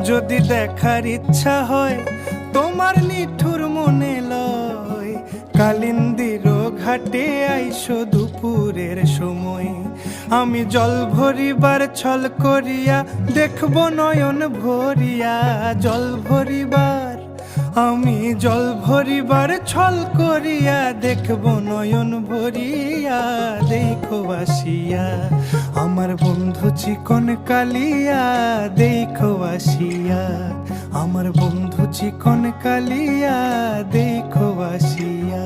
যদি দেখার ইচ্ছা হয় তোমার নিঠুর মনে লয়, কালিন্দির ঘাটে আইসো দুপুরের সময়। আমি জল ভরিবার ছল করিয়া দেখব নয়ন ভরিয়া, জল ভরিবার আমি জল ভরিবার ছল করিয়া দেখব নয়ন ভরিয়া। দেখো আসিয়া আমার বন্ধু চিকন কালিয়া, দেখো আসিয়া আমার বন্ধু চিকন কালিয়া, দেখো আসিয়া।